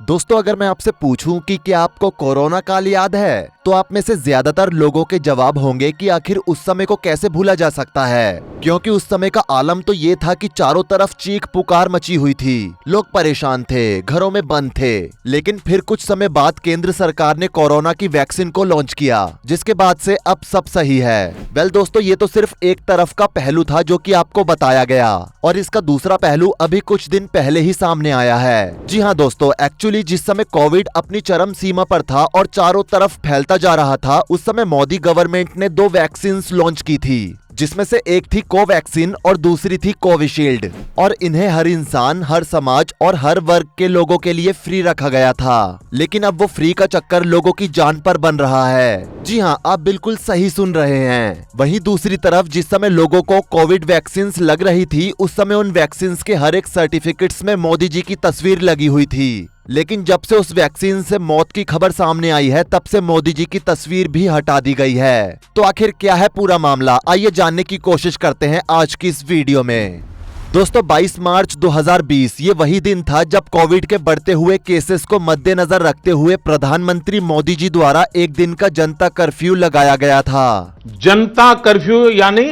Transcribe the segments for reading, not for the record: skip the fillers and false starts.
दोस्तों, अगर मैं आपसे पूछूं कि क्या आपको कोरोना काल याद है, तो आप में से ज्यादातर लोगों के जवाब होंगे कि आखिर उस समय को कैसे भूला जा सकता है, क्योंकि उस समय का आलम तो ये था कि चारों तरफ चीख पुकार मची हुई थी। लोग परेशान थे, घरों में बंद थे। लेकिन फिर कुछ समय बाद केंद्र सरकार ने कोरोना की वैक्सीन को लॉन्च किया, जिसके बाद से अब सब सही है। वेल दोस्तों, ये तो सिर्फ एक तरफ का पहलू था जो कि आपको बताया गया, और इसका दूसरा पहलू अभी कुछ दिन पहले ही सामने आया है। जी हाँ दोस्तों, एक्चुअली जिस समय कोविड अपनी चरम सीमा पर था और चारों तरफ फैलता जा रहा था, उस समय मोदी गवर्नमेंट ने 2 वैक्सीन लॉन्च की थी, जिसमें से एक थी कोवैक्सीन और दूसरी थी कोविशील्ड। और इन्हें हर इंसान, हर समाज और हर वर्ग के लोगों के लिए फ्री रखा गया था। लेकिन अब वो फ्री का चक्कर लोगों की जान पर बन रहा है। जी हाँ, आप बिल्कुल सही सुन रहे हैं। वहीं दूसरी तरफ जिस समय लोगों को कोविड वैक्सीन लग रही थी, उस समय उन वैक्सीन के हर एक सर्टिफिकेट्स में मोदी जी की तस्वीर लगी हुई थी। लेकिन जब से उस वैक्सीन से मौत की खबर सामने आई है, तब से मोदी जी की तस्वीर भी हटा दी गई है। तो आखिर क्या है पूरा मामला, आइए जानने की कोशिश करते हैं आज की इस वीडियो में। दोस्तों, 22 मार्च 2020 ये वही दिन था जब कोविड के बढ़ते हुए केसेस को मद्देनजर रखते हुए प्रधानमंत्री मोदी जी द्वारा एक दिन का जनता कर्फ्यू लगाया गया था। जनता कर्फ्यू यानी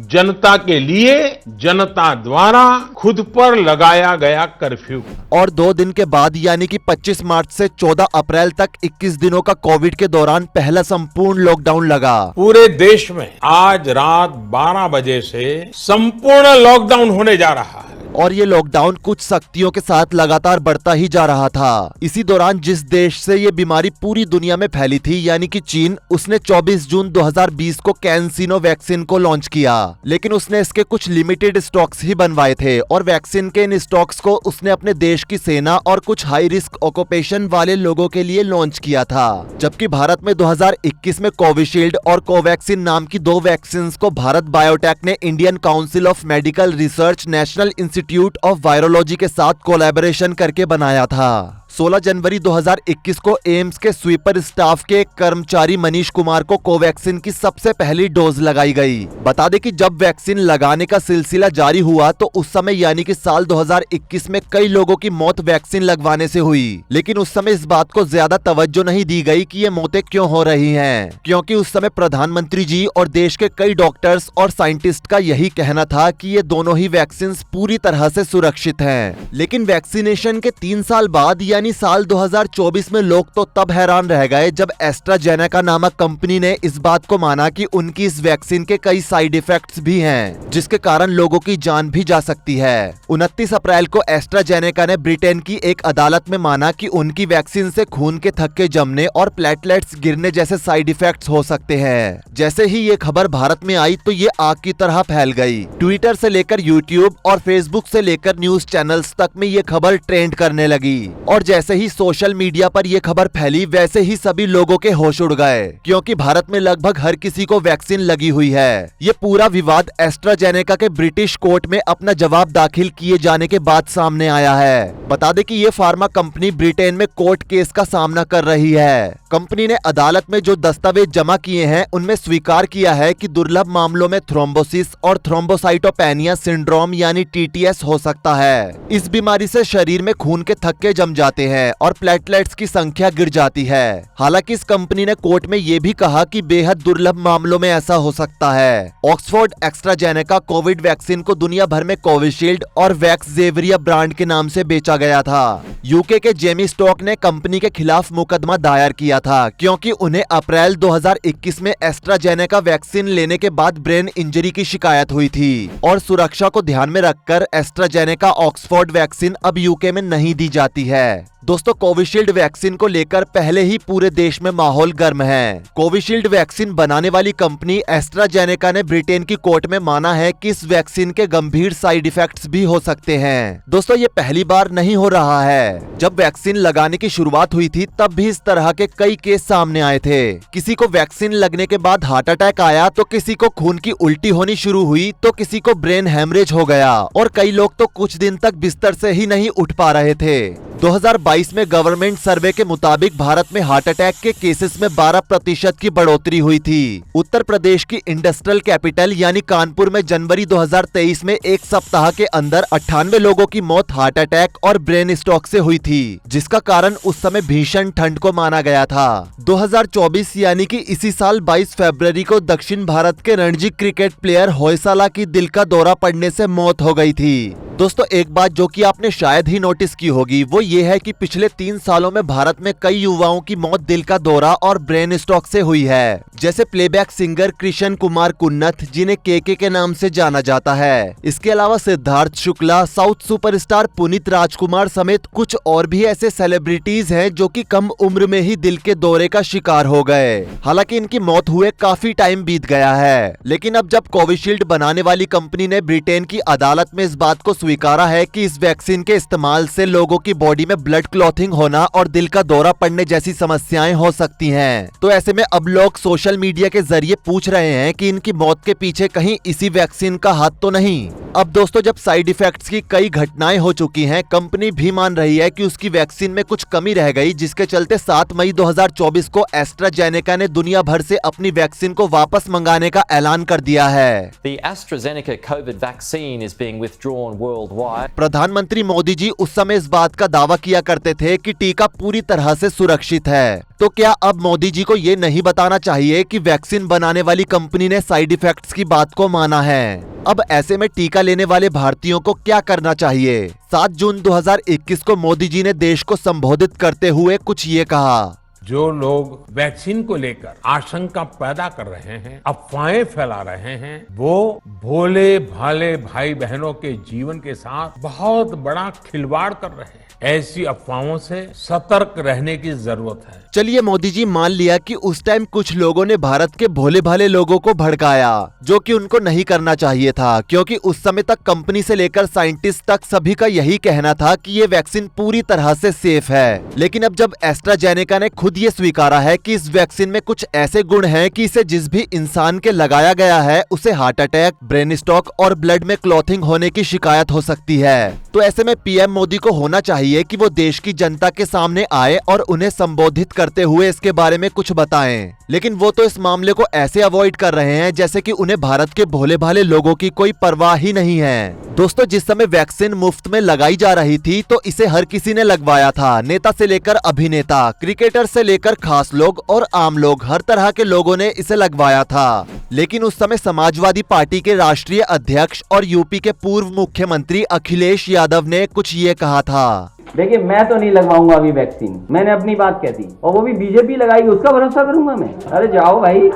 जनता के लिए, जनता द्वारा खुद पर लगाया गया कर्फ्यू। और 2 दिन के बाद यानी कि 25 मार्च से 14 अप्रैल तक 21 दिनों का कोविड के दौरान पहला संपूर्ण लॉकडाउन लगा। पूरे देश में आज रात 12 बजे से संपूर्ण लॉकडाउन होने जा रहा है। और ये लॉकडाउन कुछ सख्तियों के साथ लगातार बढ़ता ही जा रहा था। इसी दौरान जिस देश से ये बीमारी पूरी दुनिया में फैली थी, यानी कि चीन, उसने 24 जून 2020 को कैंसिनो वैक्सीन को लॉन्च किया। लेकिन उसने इसके कुछ लिमिटेड स्टॉक्स ही बनवाए थे, और वैक्सीन के इन स्टॉक्स को उसने अपने देश की सेना और कुछ हाई रिस्क ऑक्यूपेशन वाले लोगों के लिए लॉन्च किया था। जबकि भारत में 2021 में कोविशील्ड और कोवैक्सीन नाम की 2 वैक्सीन को भारत बायोटेक ने Indian council of medical research, national institute of virology के साथ कोलैबोरेशन करके बनाया था। 16 जनवरी 2021 को एम्स के स्वीपर स्टाफ के एक कर्मचारी मनीष कुमार को कोवैक्सीन की सबसे पहली डोज लगाई गई। बता दें कि जब वैक्सीन लगाने का सिलसिला जारी हुआ, तो उस समय यानी कि साल 2021 में कई लोगों की मौत वैक्सीन लगवाने से हुई। लेकिन उस समय इस बात को ज्यादा तवज्जो नहीं दी गई कि ये मौतें क्यों हो रही हैं, क्योंकि उस समय प्रधानमंत्री जी और देश के कई डॉक्टर्स और साइंटिस्ट का यही कहना था कि ये दोनों ही वैक्सीन पूरी तरह से सुरक्षित हैं। लेकिन वैक्सीनेशन के 3 साल बाद यानी साल 2024 में लोग तो तब हैरान रह गए जब एस्ट्राजेनेका नामक कंपनी ने इस बात को माना कि उनकी इस वैक्सीन के कई साइड इफेक्ट्स भी हैं, जिसके कारण लोगों की जान भी जा सकती है। 29 अप्रैल को एस्ट्राजेनेका ने ब्रिटेन की एक अदालत में माना कि उनकी वैक्सीन से खून के थक्के जमने और प्लेटलेट्स गिरने जैसे साइड इफेक्ट्स हो सकते हैं। जैसे ही ये खबर भारत में आई, तो ये आग की तरह फैल गई। ट्विटर से लेकर यूट्यूब और फेसबुक से लेकर न्यूज चैनल्स तक में ये खबर ट्रेंड करने लगी। और जैसे ही सोशल मीडिया पर यह खबर फैली, वैसे ही सभी लोगों के होश उड़ गए, क्योंकि भारत में लगभग हर किसी को वैक्सीन लगी हुई है। ये पूरा विवाद एस्ट्राजेनेका के ब्रिटिश कोर्ट में अपना जवाब दाखिल किए जाने के बाद सामने आया है। बता दें कि ये फार्मा कंपनी ब्रिटेन में कोर्ट केस का सामना कर रही है। कंपनी ने अदालत में जो दस्तावेज जमा किए हैं, उनमें स्वीकार किया है कि दुर्लभ मामलों में थ्रोम्बोसिस और थ्रोम्बोसाइटोपेनिया सिंड्रोम यानी TTS हो सकता है। इस बीमारी से शरीर में खून के थक्के जम जाते हैं और प्लेटलेट्स की संख्या गिर जाती है। हालांकि इस कंपनी ने कोर्ट में यह भी कहा कि बेहद दुर्लभ मामलों में ऐसा हो सकता है। ऑक्सफोर्ड एस्ट्राजेनेका कोविड वैक्सीन को दुनिया भर में कोविशील्ड और वैक्सजेवियर ब्रांड के नाम से बेचा गया था। यूके के जेमी स्टॉक ने कंपनी के खिलाफ मुकदमा दायर किया था, क्योंकि उन्हें अप्रैल 2021 में एस्ट्राजेनेका वैक्सीन लेने के बाद ब्रेन इंजरी की शिकायत हुई थी, और सुरक्षा को ध्यान में रखकर एस्ट्राजेनेका ऑक्सफोर्ड वैक्सीन अब यूके में नहीं दी जाती है। दोस्तों, कोविशील्ड वैक्सीन को लेकर पहले ही पूरे देश में माहौल गर्म है। कोविशील्ड वैक्सीन बनाने वाली कंपनी एस्ट्राजेनेका ने ब्रिटेन की कोर्ट में माना है कि इस वैक्सीन के गंभीर साइड इफेक्ट्स भी हो सकते हैं। दोस्तों, ये पहली बार नहीं हो रहा है। जब वैक्सीन लगाने की शुरुआत हुई थी, तब भी इस तरह के कई केस सामने आए थे। किसी को वैक्सीन लगने के बाद हार्ट अटैक आया, तो किसी को खून की उल्टी होनी शुरू हुई, तो किसी को ब्रेन हेमरेज हो गया, और कई लोग तो कुछ दिन तक बिस्तर से ही नहीं उठ पा रहे थे। 2022 में गवर्नमेंट सर्वे के मुताबिक भारत में हार्ट अटैक के केसेस में 12% की बढ़ोतरी हुई थी। उत्तर प्रदेश की इंडस्ट्रियल कैपिटल यानी कानपुर में जनवरी 2023 में एक सप्ताह के अंदर 98 लोगों की मौत हार्ट अटैक और ब्रेन स्ट्रोक से हुई थी, जिसका कारण उस समय भीषण ठंड को माना गया था। 2024 यानी कि इसी साल 22 फरवरी को दक्षिण भारत के रणजी क्रिकेट प्लेयर होयसाला की दिल का दौरा पड़ने से मौत हो गई थी। दोस्तों, एक बात जो कि आपने शायद ही नोटिस की होगी वो ये है कि पिछले 3 सालों में भारत में कई युवाओं की मौत दिल का दौरा और ब्रेन स्ट्रोक से हुई है। जैसे प्लेबैक सिंगर कृष्ण कुमार कुन्नथ, जिन्हें केके के नाम से जाना जाता है। इसके अलावा सिद्धार्थ शुक्ला, साउथ सुपरस्टार पुनीत राजकुमार समेत कुछ और भी ऐसे सेलिब्रिटीज हैं जो कि कम उम्र में ही दिल के दौरे का शिकार हो गए। हालांकि इनकी मौत हुए काफी टाइम बीत गया है, लेकिन अब जब कोविशील्ड बनाने वाली कंपनी ने ब्रिटेन की अदालत में इस बात को स्वीकारा है कि इस वैक्सीन के इस्तेमाल से लोगों की बॉडी में ब्लड क्लॉथिंग होना और दिल का दौरा पड़ने जैसी समस्याएं हो सकती हैं, तो ऐसे में अब लोग सोशल मीडिया के जरिए पूछ रहे हैं कि इनकी मौत के पीछे कहीं इसी वैक्सीन का हाथ तो नहीं। अब दोस्तों, जब साइड इफेक्ट्स की कई घटनाएं हो चुकी हैं, कंपनी भी मान रही है कि उसकी वैक्सीन में कुछ कमी रह गई, जिसके चलते 7 मई 2024 को एस्ट्राजेनेका ने दुनिया भर से अपनी वैक्सीन को वापस मंगाने का ऐलान कर दिया है। The AstraZeneca COVID vaccine is being withdrawn worldwide. प्रधानमंत्री मोदी जी उस समय इस बात का दावा किया करते थे कि टीका पूरी तरह से सुरक्षित है, तो क्या अब मोदी जी को ये नहीं बताना चाहिए कि वैक्सीन बनाने वाली कंपनी ने साइड इफेक्ट्स की बात को माना है? अब ऐसे में टीका लेने वाले भारतीयों को क्या करना चाहिए? 7 जून 2021 को मोदी जी ने देश को संबोधित करते हुए कुछ ये कहा। जो लोग वैक्सीन को लेकर आशंका पैदा कर रहे हैं, अफवाहें फैला रहे हैं, वो भोले भाले भाई बहनों के जीवन के साथ बहुत बड़ा खिलवाड़ कर रहे हैं। ऐसी अफवाहों से सतर्क रहने की जरूरत है। चलिए, मोदी जी मान लिया कि उस टाइम कुछ लोगों ने भारत के भोले भाले लोगों को भड़काया, जो कि उनको नहीं करना चाहिए था, क्योंकि उस समय तक कंपनी से लेकर साइंटिस्ट तक सभी का यही कहना था कि ये वैक्सीन पूरी तरह से सेफ है। लेकिन अब जब एस्ट्राजेनेका ने खुद ये स्वीकारा है कि इस वैक्सीन में कुछ ऐसे गुण हैं कि इसे जिस भी इंसान के लगाया गया है उसे हार्ट अटैक, ब्रेन स्ट्रोक और ब्लड में क्लॉथिंग होने की शिकायत हो सकती है, तो ऐसे में पीएम मोदी को होना चाहिए कि वो देश की जनता के सामने आए और उन्हें संबोधित करते हुए इसके बारे में कुछ बताएं। लेकिन वो तो इस मामले को ऐसे अवॉइड कर रहे हैं जैसे कि उन्हें भारत के भोले भाले लोगों की कोई परवाह ही नहीं है। दोस्तों, जिस समय वैक्सीन मुफ्त में लगाई जा रही थी तो इसे हर किसी ने लगवाया था, नेता से लेकर अभिनेता, क्रिकेटर से लेकर खास लोग और आम लोग, हर तरह के लोगों ने इसे लगवाया था। लेकिन उस समय समाजवादी पार्टी के राष्ट्रीय अध्यक्ष और यूपी के पूर्व मुख्यमंत्री अखिलेश यादव ने कुछ ये कहा था। देखिए, मैं तो नहीं लगवाऊंगा अभी वैक्सीन, मैंने अपनी बात कह दी, और वो भी बीजेपी लगाएगी, उसका भरोसा करूंगा मैं? अरे जाओ भाई।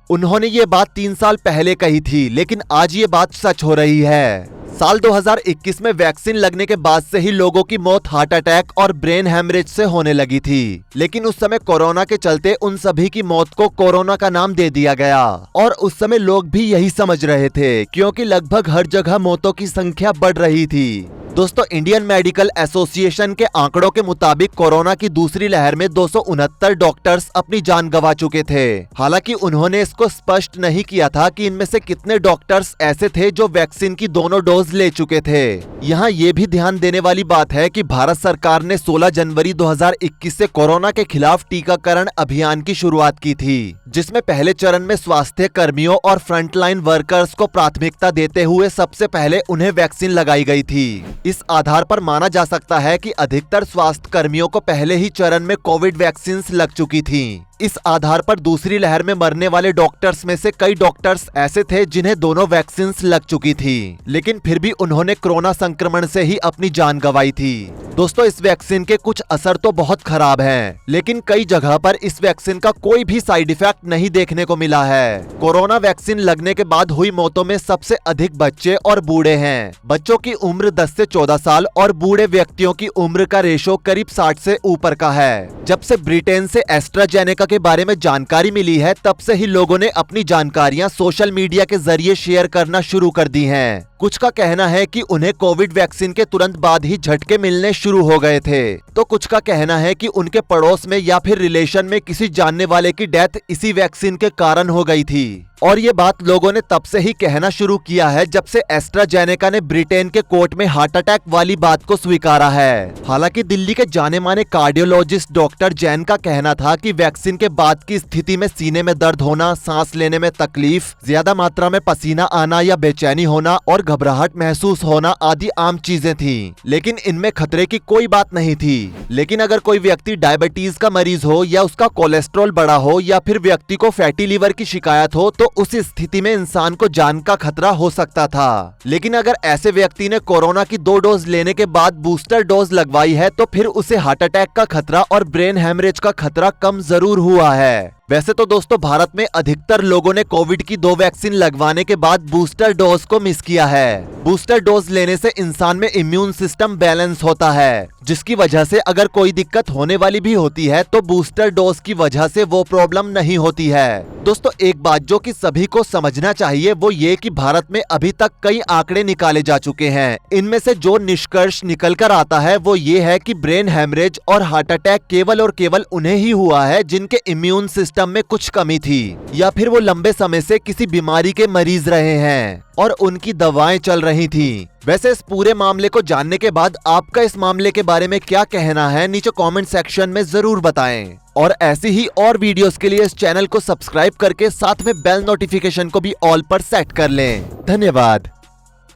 उन्होंने ये बात 3 साल पहले कही थी, लेकिन आज ये बात सच हो रही है। साल 2021 में वैक्सीन लगने के बाद से ही लोगों की मौत हार्ट अटैक और ब्रेन हैमरेज से होने लगी थी, लेकिन उस समय कोरोना के चलते उन सभी की मौत को कोरोना का नाम दे दिया गया, और उस समय लोग भी यही समझ रहे थे, क्योंकि लगभग हर जगह मौतों की संख्या बढ़ रही थी। दोस्तों, इंडियन मेडिकल एसोसिएशन के आंकड़ों के मुताबिक कोरोना की दूसरी लहर में 269 डॉक्टर्स अपनी जान गंवा चुके थे। हालांकि उन्होंने इसको स्पष्ट नहीं किया था कि इनमें से कितने डॉक्टर्स ऐसे थे जो वैक्सीन की दोनों डोज ले चुके थे। यहाँ ये भी ध्यान देने वाली बात है कि भारत सरकार ने 16 जनवरी 2021 से कोरोना के खिलाफ टीकाकरण अभियान की शुरुआत की थी, जिसमें पहले चरण में स्वास्थ्य कर्मियों और फ्रंटलाइन वर्कर्स को प्राथमिकता देते हुए सबसे पहले उन्हें वैक्सीन लगाई गई थी। इस आधार पर माना जा सकता है कि अधिकतर स्वास्थ्य कर्मियों को पहले ही चरण में कोविड वैक्सीन लग चुकी थी। इस आधार पर दूसरी लहर में मरने वाले डॉक्टर्स में से कई डॉक्टर्स ऐसे थे जिन्हें दोनों वैक्सीन लग चुकी थी, लेकिन फिर भी उन्होंने कोरोना संक्रमण से ही अपनी जान गंवाई थी। दोस्तों, इस वैक्सीन के कुछ असर तो बहुत खराब हैं, लेकिन कई जगह पर इस वैक्सीन का कोई भी साइड इफेक्ट नहीं देखने को मिला है। कोरोना वैक्सीन लगने के बाद हुई मौतों में सबसे अधिक बच्चे और बूढ़े हैं। बच्चों की उम्र 10 से 14 साल और बूढ़े व्यक्तियों की उम्र का रेशो करीब 60 से ऊपर का है। जब से ब्रिटेन से एस्ट्राजेनेका के बारे में जानकारी मिली है, तब से ही लोगों ने अपनी जानकारियां सोशल मीडिया के जरिए शेयर करना शुरू कर दी हैं। कुछ का कहना है कि उन्हें कोविड वैक्सीन के तुरंत बाद ही झटके मिलने शुरू हो गए थे, तो कुछ का कहना है कि उनके पड़ोस में या फिर रिलेशन में किसी जानने वाले की डेथ इसी वैक्सीन के कारण हो गई थी। और ये बात लोगों ने तब से ही कहना शुरू किया है जब से एस्ट्राजेनेका ने ब्रिटेन के कोर्ट में हार्ट अटैक वाली बात को स्वीकारा है। हालांकि दिल्ली के जाने माने कार्डियोलॉजिस्ट डॉक्टर जैन का कहना था कि वैक्सीन के बाद की स्थिति में सीने में दर्द होना, सांस लेने में तकलीफ, ज्यादा मात्रा में पसीना आना या बेचैनी होना और घबराहट महसूस होना आदि आम चीजें थी, लेकिन इनमें खतरे की कोई बात नहीं थी। लेकिन अगर कोई व्यक्ति डायबिटीज का मरीज हो या उसका कोलेस्ट्रॉल बढ़ा हो या फिर व्यक्ति को फैटी लीवर की शिकायत हो तो उस स्थिति में इंसान को जान का खतरा हो सकता था। लेकिन अगर ऐसे व्यक्ति ने कोरोना की 2 डोज लेने के बाद बूस्टर डोज लगवाई है तो फिर उसे हार्ट अटैक का खतरा और ब्रेन हेमरेज का खतरा कम जरूर हुआ है। वैसे तो दोस्तों भारत में अधिकतर लोगों ने कोविड की 2 वैक्सीन लगवाने के बाद बूस्टर डोज को मिस किया है। बूस्टर डोज लेने से इंसान में इम्यून सिस्टम बैलेंस होता है, जिसकी वजह से अगर कोई दिक्कत होने वाली भी होती है तो बूस्टर डोज की वजह से वो प्रॉब्लम नहीं होती है। दोस्तों एक बात जो कि सभी को समझना चाहिए वो ये कि भारत में अभी तक कई आंकड़े निकाले जा चुके हैं। इनमें से जो निष्कर्ष निकल कर आता है वो ये है कि ब्रेन हेमरेज और हार्ट अटैक केवल और केवल उन्हें ही हुआ है जिनके इम्यून सिस्टम में कुछ कमी थी या फिर वो लंबे समय से किसी बीमारी के मरीज रहे हैं और उनकी दवाएं चल रही थी। वैसे इस पूरे मामले को जानने के बाद आपका इस मामले के बारे में क्या कहना है नीचे कमेंट सेक्शन में जरूर बताएं। और ऐसी ही और वीडियोस के लिए इस चैनल को सब्सक्राइब करके साथ में बेल नोटिफिकेशन को भी ऑल पर सेट कर लें। धन्यवाद।